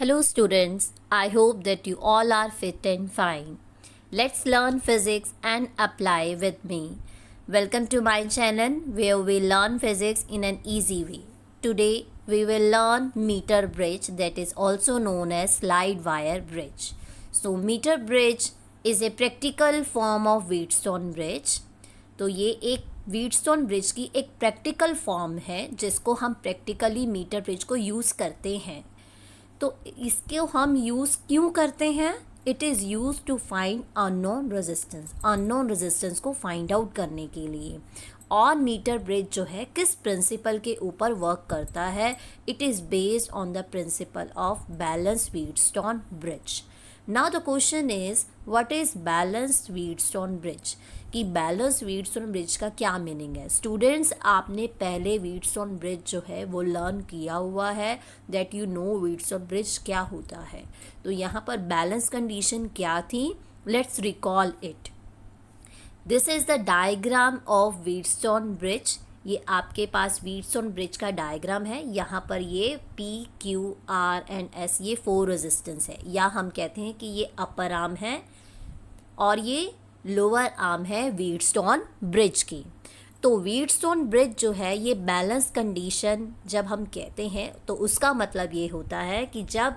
Hello students, I hope that you all are fit and fine. Let's learn physics and apply with me. Welcome to my channel where we learn physics in an easy way. Today we will learn meter bridge, that is also known as slide wire bridge. So meter bridge is a practical form of Wheatstone bridge. तो ये एक Wheatstone bridge की एक practical form है जिसको हम practically metre bridge को use करते हैं. तो इसको हम यूज़ क्यों करते हैं? It is use to find unknown resistance को फाइंड आउट करने के लिए. और मीटर ब्रिज जो है किस प्रिंसिपल के ऊपर वर्क करता है? It is based on the principle of balance Wheatstone bridge. Now the question is, what is balanced Wheatstone bridge? कि बैलेंस व्हीटस्टोन ब्रिज का क्या मीनिंग है? स्टूडेंट्स, आपने पहले व्हीटस्टोन ब्रिज जो है वो लर्न किया हुआ है, that you know Wheatstone bridge क्या होता है. तो यहाँ पर बैलेंस कंडीशन क्या थी? Let's recall it. This is the diagram of Wheatstone bridge. ये आपके पास व्हीटस्टोन ब्रिज का डायग्राम है. यहाँ पर ये P, Q, R and S ये 4 रेजिस्टेंस है, या हम कहते हैं कि ये अपर आर्म है और ये लोअर आर्म है व्हीटस्टोन ब्रिज की. तो व्हीटस्टोन ब्रिज जो है ये बैलेंस कंडीशन जब हम कहते हैं तो उसका मतलब ये होता है कि जब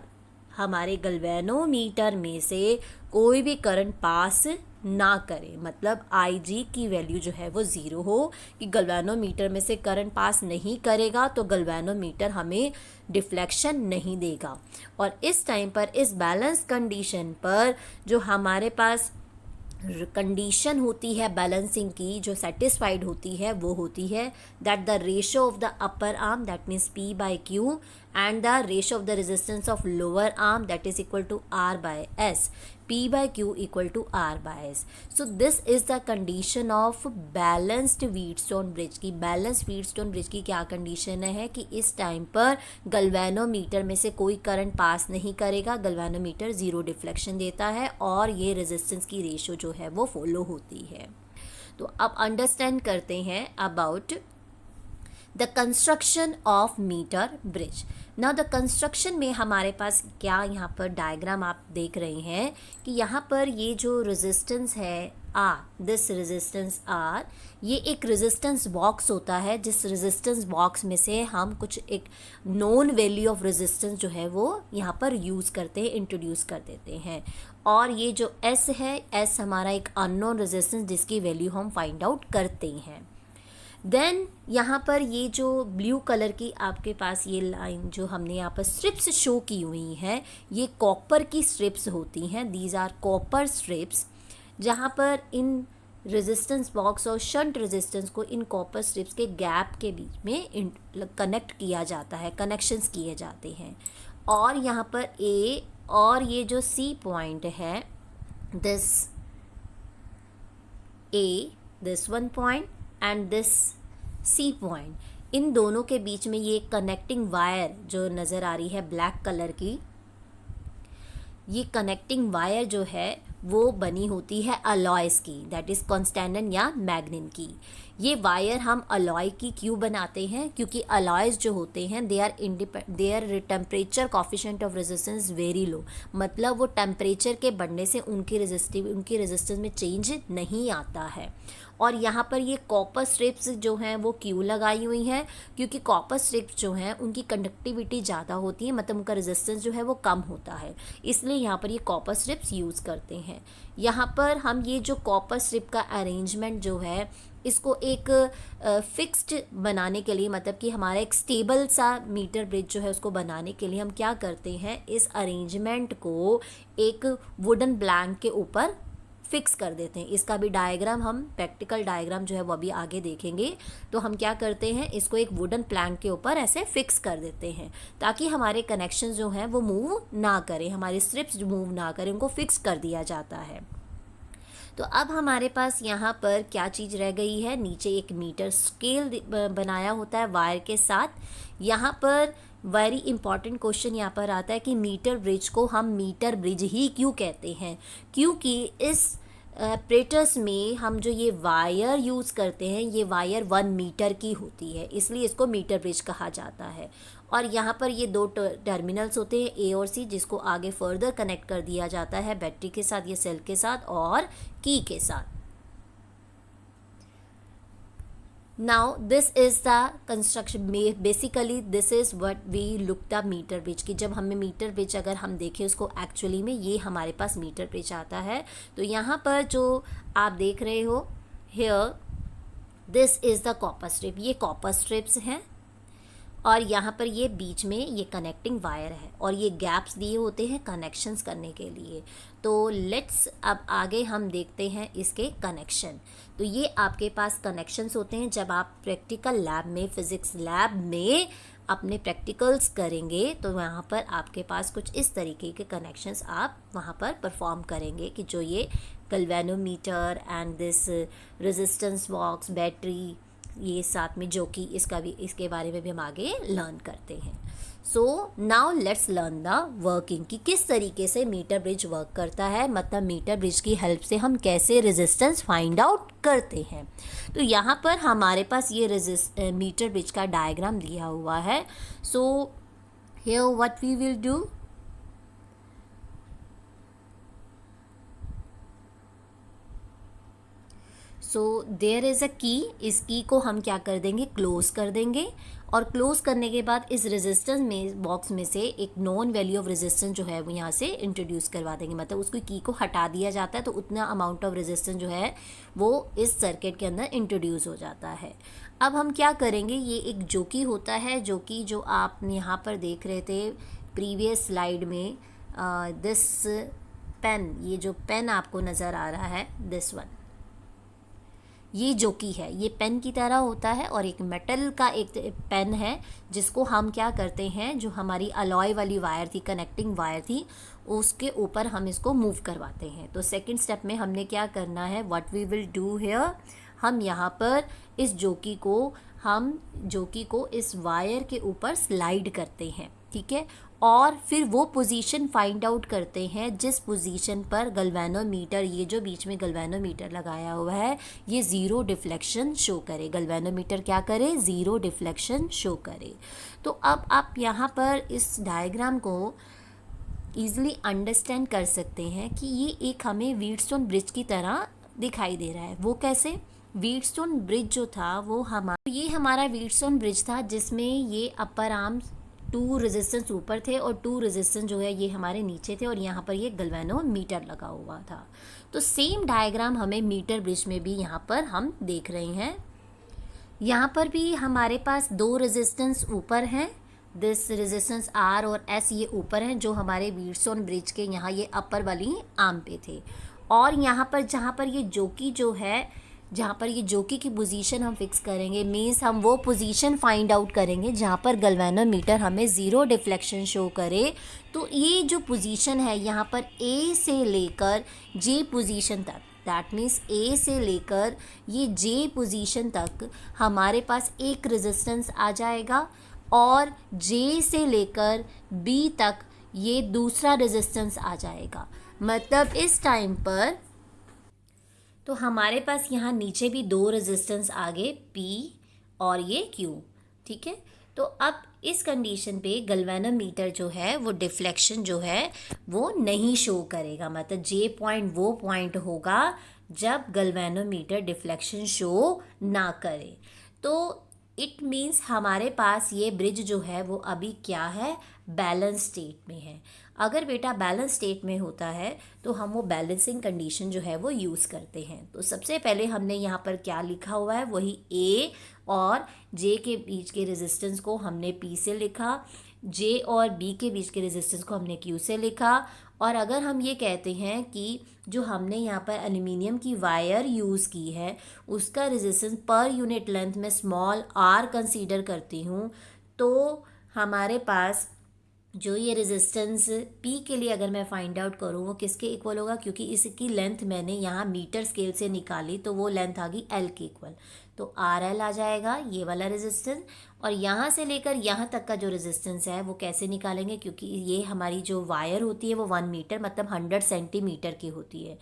हमारे गैल्वेनोमीटर में से कोई भी करंट पास ना करे, मतलब IG की वैल्यू जो है वो ज़ीरो हो, कि गैल्वेनोमीटर में से करंट पास नहीं करेगा तो गैल्वेनोमीटर हमें डिफ्लेक्शन नहीं देगा. और इस टाइम पर इस बैलेंस कंडीशन पर जो हमारे पास कंडीशन होती है बैलेंसिंग की, जो सेटिस्फाइड होती है वो होती है that the ratio of the upper arm that means P/Q and the ratio of the resistance of lower arm that is equal to R/S. P/Q equal to R/S. So this is the condition of balanced Wheatstone bridge की. Balance Wheatstone bridge की क्या condition है कि इस time पर galvanometer में से कोई करंट पास नहीं करेगा, गैल्वेनोमीटर ज़ीरो डिफ्लेक्शन देता है और ये रेजिस्टेंस की रेशो जो है वो फॉलो होती है. तो अब अंडरस्टैंड करते हैं about the construction of metre bridge. ना द कंस्ट्रक्शन में हमारे पास क्या यहाँ पर डायग्राम आप देख रहे हैं कि यहाँ पर ये जो रेजिस्टेंस है R, दिस रेजिस्टेंस R, ये एक रेजिस्टेंस बॉक्स होता है जिस रेजिस्टेंस बॉक्स में से हम कुछ एक नोन वैल्यू ऑफ रेजिस्टेंस जो है वो यहाँ पर यूज़ करते हैं, इंट्रोड्यूस कर देते हैं. और ये जो S है, S हमारा एक अननोन रेजिस्टेंस जिसकी वैल्यू हम फाइंड आउट करते हैं. देन यहाँ पर ये जो ब्लू कलर की आपके पास ये लाइन जो हमने यहाँ पर स्ट्रिप्स शो की हुई हैं, ये कॉपर की स्ट्रिप्स होती हैं. दीज आर कॉपर स्ट्रिप्स, जहाँ पर इन रेजिस्टेंस बॉक्स और शंट रेजिस्टेंस को इन कॉपर स्ट्रिप्स के गैप के बीच में कनेक्ट किया जाता है, कनेक्शंस किए जाते हैं. और यहाँ पर A और ये जो C पॉइंट है, this A, this one point and this C point, इन दोनों के बीच में ये कनेक्टिंग वायर जो नज़र आ रही है ब्लैक कलर की, ये कनेक्टिंग वायर जो है वो बनी होती है अलॉयस की, दैट इज़ कॉन्स्टेंटन या मैग्निन की. ये वायर हम अलॉय की क्यों बनाते हैं? क्योंकि अलॉयस जो होते हैं their temperature coefficient of resistance very low, मतलब वो टेम्परेचर के बढ़ने से उनकी रेजिस्टेंस में चेंज नहीं आता है. और यहाँ पर ये कॉपर स्ट्रिप्स जो हैं वो क्यों लगाई हुई हैं? क्योंकि कॉपर स्ट्रिप्स जो हैं उनकी कंडक्टिविटी ज़्यादा होती है, मतलब उनका रेजिस्टेंस जो है वो कम होता है, इसलिए यहाँ पर ये कॉपर स्ट्रिप्स यूज़ करते हैं. यहाँ पर हम ये जो कॉपर स्ट्रिप का अरेंजमेंट जो है इसको एक फिक्स्ड बनाने के लिए, मतलब कि हमारा एक स्टेबल सा मीटर ब्रिज जो है उसको बनाने के लिए हम क्या करते हैं, इस अरेंजमेंट को एक वुडन ब्लैंक के ऊपर फिक्स कर देते हैं. इसका भी डायग्राम हम प्रैक्टिकल डायग्राम जो है वो अभी आगे देखेंगे. तो हम क्या करते हैं, इसको एक वुडन प्लैंक के ऊपर ऐसे फिक्स कर देते हैं ताकि हमारे कनेक्शन जो हैं वो मूव ना करें, हमारे स्ट्रिप्स मूव ना करें, उनको फिक्स कर दिया जाता है. तो अब हमारे पास यहाँ पर क्या चीज़ रह गई है, नीचे एक मीटर स्केल बनाया होता है वायर के साथ. यहाँ पर वेरी इंपॉर्टेंट क्वेश्चन यहाँ पर आता है कि मीटर ब्रिज को हम मीटर ब्रिज ही क्यों कहते हैं? क्योंकि इस ऑपरेटर्स में हम जो ये वायर यूज़ करते हैं, ये वायर 1 मीटर की होती है, इसलिए इसको मीटर ब्रिज कहा जाता है. और यहाँ पर ये दो टर्मिनल्स होते हैं ए और सी, जिसको आगे फर्दर कनेक्ट कर दिया जाता है बैटरी के साथ, ये सेल के साथ और की के साथ। Now this is the construction, basically this is what we look the meter bridge कि जब हमें मीटर ब्रिज अगर हम देखें उसको एक्चुअली में, ये हमारे पास मीटर ब्रिज आता है। तो यहाँ पर जो आप देख रहे हो here, this is the copper strip, ये कॉपर स्ट्रिप्स हैं और यहाँ पर ये बीच में ये कनेक्टिंग वायर है और ये गैप्स दिए होते हैं कनेक्शंस करने के लिए। तो लेट्स अब आगे हम देखते हैं इसके कनेक्शन। तो ये आपके पास कनेक्शंस होते हैं जब आप प्रैक्टिकल लैब में, फिज़िक्स लैब में अपने प्रैक्टिकल्स करेंगे, तो वहाँ पर आपके पास कुछ इस तरीके के कनेक्शंस आप वहाँ पर परफॉर्म करेंगे कि जो ये galvanometer and this resistance box, battery, ये साथ में जो कि इसके बारे में भी हम आगे लर्न करते हैं। So now let's learn the working कि किस तरीके से मीटर ब्रिज वर्क करता है, मतलब मीटर ब्रिज की हेल्प से हम कैसे रेजिस्टेंस फाइंड आउट करते हैं। तो यहाँ पर हमारे पास ये मीटर ब्रिज का डायग्राम दिया हुआ है। So here what we will do, so there is a key, इस की को हम क्या कर देंगे, क्लोज कर देंगे और क्लोज करने के बाद इस रेजिस्टेंस में बॉक्स में से एक नॉन वैल्यू ऑफ रेजिस्टेंस जो है वो यहाँ से इंट्रोड्यूस करवा देंगे, मतलब उसको की को हटा दिया जाता है तो उतना अमाउंट ऑफ रेजिस्टेंस जो है वो इस सर्किट के अंदर इंट्रोड्यूस हो जाता है। अब हम क्या करेंगे, ये एक जोकी होता है, जो आप यहाँ पर देख रहे थे प्रीवियस स्लाइड में, दिस पेन, ये जो पेन आपको नज़र आ रहा है, दिस वन, ये जोकी है, ये पेन की तरह होता है और एक मेटल का एक पेन है जिसको हम क्या करते हैं, जो हमारी अलॉय वाली वायर थी, कनेक्टिंग वायर थी, उसके ऊपर हम इसको मूव करवाते हैं। तो सेकंड स्टेप में हमने क्या करना है, what we will do here, हम यहाँ पर इस जोकी को इस वायर के ऊपर स्लाइड करते हैं, ठीक है, और फिर वो पोजीशन फाइंड आउट करते हैं जिस पोजीशन पर गैल्वेनोमीटर, ये जो बीच में गैल्वेनोमीटर लगाया हुआ है, ये ज़ीरो डिफ्लेक्शन शो करे। गैल्वेनोमीटर क्या करे, ज़ीरो डिफ्लेक्शन शो करे। तो अब आप यहाँ पर इस डायग्राम को ईज़िली अंडरस्टैंड कर सकते हैं कि ये एक हमें व्हीटस्टोन ब्रिज की तरह दिखाई दे रहा है। वो कैसे, व्हीटस्टोन ब्रिज जो था वो ये हमारा व्हीटस्टोन ब्रिज था जिसमें ये अपर आर्म्स 2 रेजिस्टेंस ऊपर थे और 2 रेजिस्टेंस जो है ये हमारे नीचे थे और यहाँ पर ये गैल्वेनोमीटर लगा हुआ था। तो सेम डायग्राम हमें मीटर ब्रिज में भी यहाँ पर हम देख रहे हैं। यहाँ पर भी हमारे पास 2 रेजिस्टेंस ऊपर हैं, दिस रेजिस्टेंस R और S ये ऊपर हैं, जो हमारे व्हीटस्टोन ब्रिज के यहाँ ये अपर वाली आर्म पे थे। और यहाँ पर जहाँ पर ये जोकी की पोजीशन हम फिक्स करेंगे, मीन्स हम वो पोजीशन फाइंड आउट करेंगे जहाँ पर गैल्वेनोमीटर हमें ज़ीरो डिफ्लेक्शन शो करे। तो ये जो पोजीशन है यहाँ पर A से लेकर J पोजीशन तक, दैट मीन्स A से लेकर ये J पोजीशन तक हमारे पास एक रेजिस्टेंस आ जाएगा और J से लेकर B तक ये दूसरा रेजिस्टेंस आ जाएगा। मतलब इस टाइम पर तो हमारे पास यहाँ नीचे भी 2 रेजिस्टेंस आ गए, P और ये Q, ठीक है। तो अब इस कंडीशन पे गैल्वेनोमीटर जो है वो डिफ्लेक्शन जो है वो नहीं शो करेगा, मतलब J पॉइंट वो पॉइंट होगा जब गैल्वेनोमीटर डिफ्लेक्शन शो ना करे। तो इट मीन्स हमारे पास ये ब्रिज जो है वो अभी क्या है, बैलेंस स्टेट में है। अगर बेटा बैलेंस स्टेट में होता है तो हम वो बैलेंसिंग कंडीशन जो है वो यूज़ करते हैं। तो सबसे पहले हमने यहाँ पर क्या लिखा हुआ है, वही A और J के बीच के रेजिस्टेंस को हमने P से लिखा, J और B के बीच के रेजिस्टेंस को हमने Q से लिखा। और अगर हम ये कहते हैं कि जो हमने यहाँ पर एल्युमिनियम की वायर यूज़ की है उसका रेजिस्टेंस पर यूनिट लेंथ में स्मॉल r कंसीडर करती हूँ, तो हमारे पास जो ये रेजिस्टेंस P के लिए अगर मैं फाइंड आउट करूँ वो किसके इक्वल होगा, क्योंकि इसकी लेंथ मैंने यहाँ मीटर स्केल से निकाली तो वो लेंथ आ गई L के इक्वल। तो RL आ जाएगा ये वाला रेजिस्टेंस, और यहाँ से लेकर यहाँ तक का जो रेजिस्टेंस है वो कैसे निकालेंगे, क्योंकि ये हमारी जो वायर होती है वो 1 मीटर मतलब 100 सेंटीमीटर की होती है,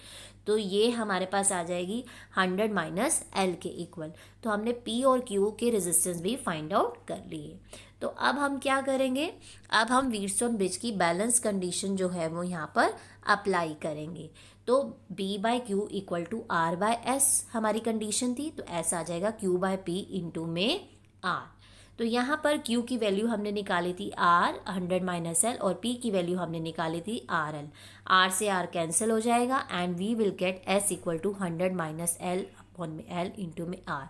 तो ये हमारे पास आ जाएगी 100 माइनस L के इक्वल। तो हमने P और Q के रेजिस्टेंस भी फाइंड आउट कर लिए। तो अब हम क्या करेंगे, अब हम व्हीटस्टोन ब्रिज की बैलेंस कंडीशन जो है वो यहाँ पर अप्लाई करेंगे। तो B/Q इक्वल टू R/S हमारी कंडीशन थी, तो ऐसा आ जाएगा Q/P इंटू में R। तो यहाँ पर Q की वैल्यू हमने निकाली थी R 100 माइनस L, और P की वैल्यू हमने निकाली थी RL। R से R कैंसिल हो जाएगा and we will get S equal to 100 minus L upon में L इंटू में R।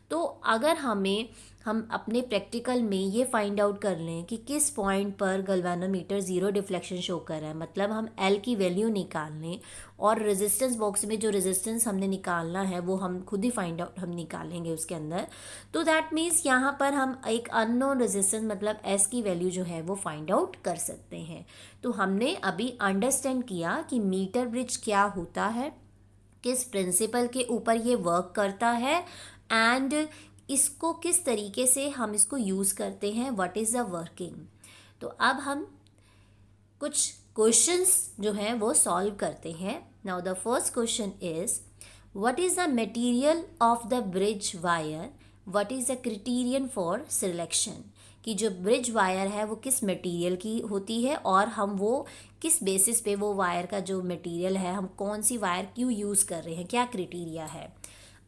तो अगर हम अपने प्रैक्टिकल में ये फाइंड आउट कर लें कि किस पॉइंट पर गैल्वेनोमीटर ज़ीरो डिफ्लेक्शन शो कर रहा है, मतलब हम L की वैल्यू निकाल लें और रेजिस्टेंस बॉक्स में जो रेजिस्टेंस हमने निकालना है वो हम खुद ही फाइंड आउट हम निकालेंगे उसके अंदर। तो दैट मीन्स यहाँ पर हम एक अननोन रेजिस्टेंस मतलब S की वैल्यू जो है वो फाइंड आउट कर सकते हैं। तो हमने अभी अंडरस्टैंड किया कि मीटर ब्रिज क्या होता है, किस प्रिंसिपल के ऊपर ये वर्क करता है, एंड इसको किस तरीके से हम इसको यूज़ करते हैं, व्हाट इज़ द वर्किंग। तो अब हम कुछ क्वेश्चंस जो हैं वो सॉल्व करते हैं। Now the first question is what is the material of the bridge wire, what is the criterion for selection, कि जो ब्रिज वायर है वो किस मटेरियल की होती है और हम वो किस बेसिस पे वो वायर का जो मटेरियल है, हम कौन सी वायर क्यों यूज़ कर रहे हैं, क्या क्राइटेरिया है।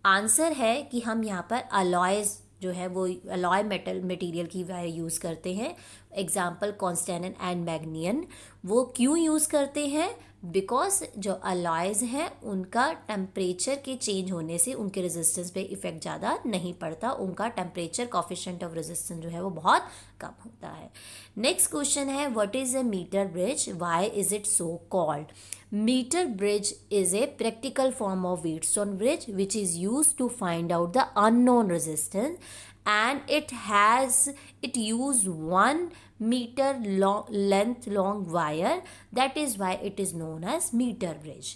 आंसर है कि हम यहाँ पर अलॉयज़ जो है वो अलॉय मेटल मटेरियल की वायर यूज़ करते हैं। Example constantan and manganin. वो क्यों यूज़ करते हैं, बिकॉज जो अलॉयज़ हैं उनका टेम्परेचर के चेंज होने से उनके रेजिस्टेंस पे इफ़ेक्ट ज़्यादा नहीं पड़ता, उनका टेम्परेचर कोफिशिएंट ऑफ रेजिस्टेंस जो है वो बहुत कम होता है। नेक्स्ट क्वेश्चन है what is a metre bridge, why is it so called. Meter bridge is a practical form of Wheatstone bridge which is used to find out the unknown resistance, and it use 1 meter length long wire. That is why it is known as meter bridge.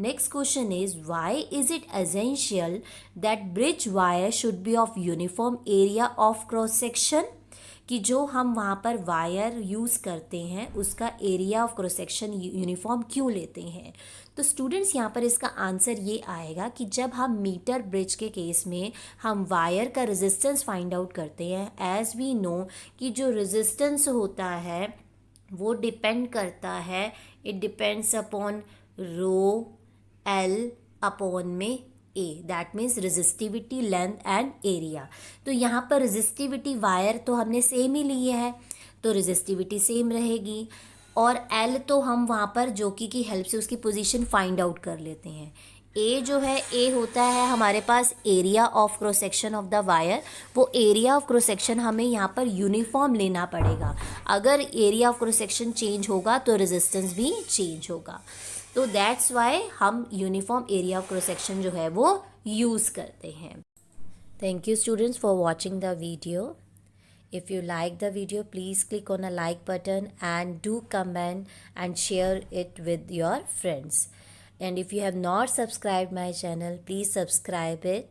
Next question is why is it essential that bridge wire should be of uniform area of cross section, कि जो हम वहाँ पर wire use करते हैं उसका area of cross section uniform क्यों लेते हैं। तो स्टूडेंट्स यहाँ पर इसका आंसर ये आएगा कि जब हम मीटर ब्रिज के केस में हम वायर का रेजिस्टेंस फाइंड आउट करते हैं, एज वी नो कि जो रेजिस्टेंस होता है वो डिपेंड करता है, it depends upon rho L upon में A, that means resistivity length and area. तो यहाँ पर रेजिस्टिविटी वायर तो हमने सेम ही ली है तो रेजिस्टिविटी सेम रहेगी, और एल तो हम वहाँ पर जॉकी की हेल्प से उसकी पोजीशन फाइंड आउट कर लेते हैं। ए जो है ए होता है हमारे पास area of cross section of the wire, वो एरिया ऑफ क्रॉस सेक्शन हमें यहाँ पर यूनिफॉर्म लेना पड़ेगा। अगर area of cross section change होगा तो रेजिस्टेंस भी चेंज होगा, तो दैट्स वाई हम uniform area of cross section जो है वो यूज़ करते हैं। Thank you students for watching the video. If you like the video, please click on a like button and do comment and share it with your friends. And if you have not subscribed my channel, please subscribe it